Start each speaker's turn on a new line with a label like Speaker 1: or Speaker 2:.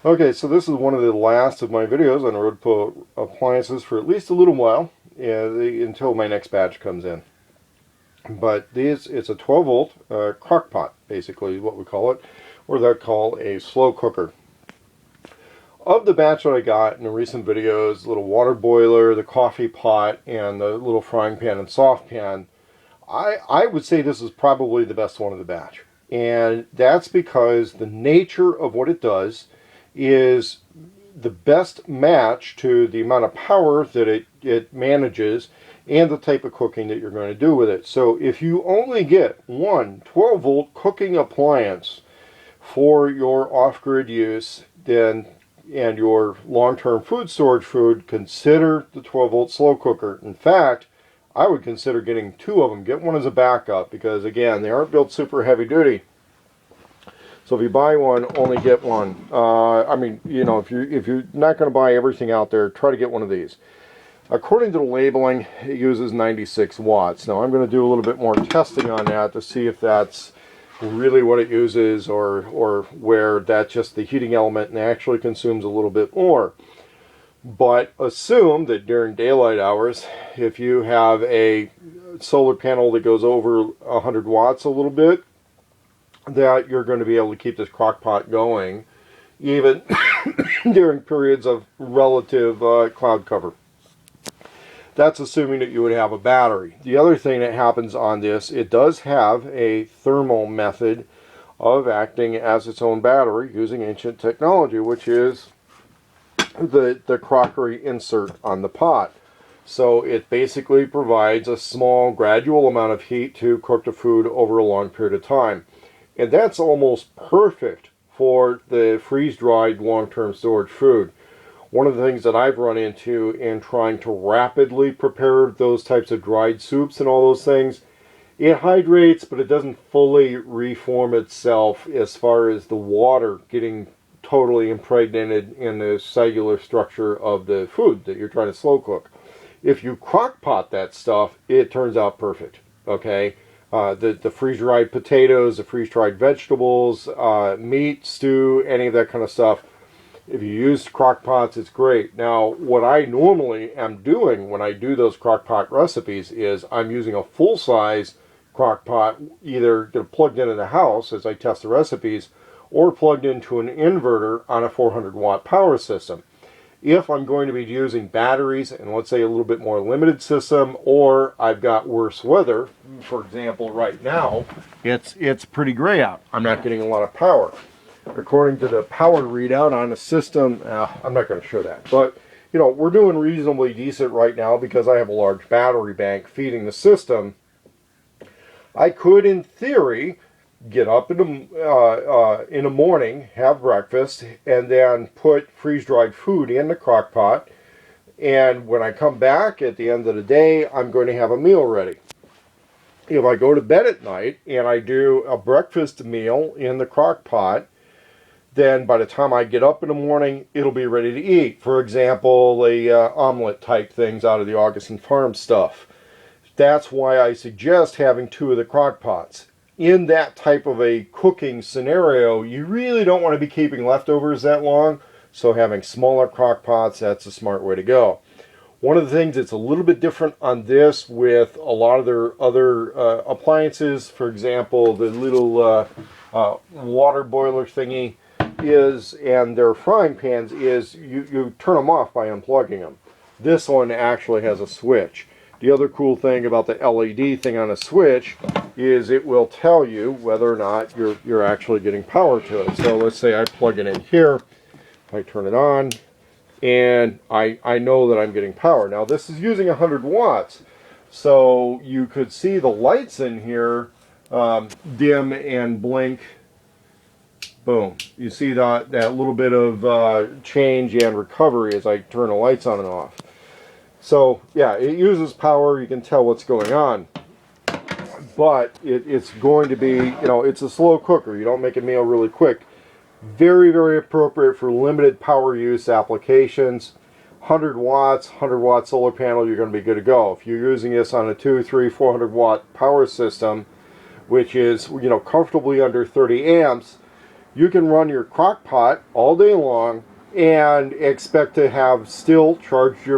Speaker 1: Okay, so this is one of the last of my videos on road to appliances for at least a little while, until my next batch comes in. But it's a 12 volt crock pot, basically is what we call it, or they're called a slow cooker. Of the batch that I got in the recent videos, the little water boiler, the coffee pot, and the little frying pan and soft pan, I would say this is probably the best one of the batch. And that's because the nature of what it does is the best match to the amount of power that it manages and the type of cooking that you're going to do with it. So if you only get one 12 volt cooking appliance for your off-grid use, then and your long-term food storage food, consider the 12 volt slow cooker. In fact, I would consider getting two of them. Get one as a backup because, again, they aren't built super heavy duty. So if you buy one, only get one. I mean, you know, if you're not going to buy everything out there, try to get one of these. According to the labeling, it uses 96 watts. Now I'm going to do a little bit more testing on that to see if that's really what it uses, or where that's just the heating element and actually consumes a little bit more. But assume that during daylight hours, if you have a solar panel that goes over 100 watts a little bit, that you're going to be able to keep this crock pot going even during periods of relative cloud cover. That's assuming that you would have a battery. The other thing that happens on this, it does have a thermal method of acting as its own battery using ancient technology, which is the crockery insert on the pot. So it basically provides a small gradual amount of heat to cook the food over a long period of time. And that's almost perfect for the freeze-dried long-term storage food. One of the things that I've run into in trying to rapidly prepare those types of dried soups and all those things, it hydrates, but it doesn't fully reform itself as far as the water getting totally impregnated in the cellular structure of the food that you're trying to slow cook. If you crock pot that stuff, it turns out perfect. Okay, the freeze-dried potatoes, the freeze-dried vegetables, meat, stew, any of that kind of stuff. If you use crock pots, it's great. Now, what I normally am doing when I do those crock pot recipes is I'm using a full-size crock pot, either plugged into the house as I test the recipes, or plugged into an inverter on a 400 watt power system. If I'm going to be using batteries and let's say a little bit more limited system, or I've got worse weather, for example right now, it's pretty gray out. I'm not getting a lot of power. According to the power readout on the system, I'm not going to show that, but you know, we're doing reasonably decent right now because I have a large battery bank feeding the system. I could, in theory, get up in the morning, have breakfast, and then put freeze-dried food in the crock pot. And when I come back at the end of the day, I'm going to have a meal ready. If I go to bed at night and I do a breakfast meal in the crock pot, then by the time I get up in the morning, it'll be ready to eat. For example, the omelet type things out of the Augustin Farm stuff. That's why I suggest having two of the crock pots. In that type of a cooking scenario, you really don't want to be keeping leftovers that long, so having smaller crock pots, that's a smart way to go. One of the things that's a little bit different on this with a lot of their other appliances, for example, the little water boiler thingy, is, and their frying pans, is you turn them off by unplugging them. This one actually has a switch. The other cool thing about the LED thing on a switch is it will tell you whether or not you're actually getting power to it. So let's say I plug it in here, I turn it on, and I know that I'm getting power. Now this is using 100 watts, so you could see the lights in here dim and blink. Boom. You see that little bit of change and recovery as I turn the lights on and off. So yeah, it uses power. You can tell what's going on. But it's going to be, you know, it's a slow cooker. You don't make a meal really quick. Very, very appropriate for limited power use applications. 100 watts, 100 watt solar panel, you're going to be good to go. If you're using this on a 200, 300, 400 watt power system, which is, you know, comfortably under 30 amps, you can run your crock pot all day long and expect to have still charged your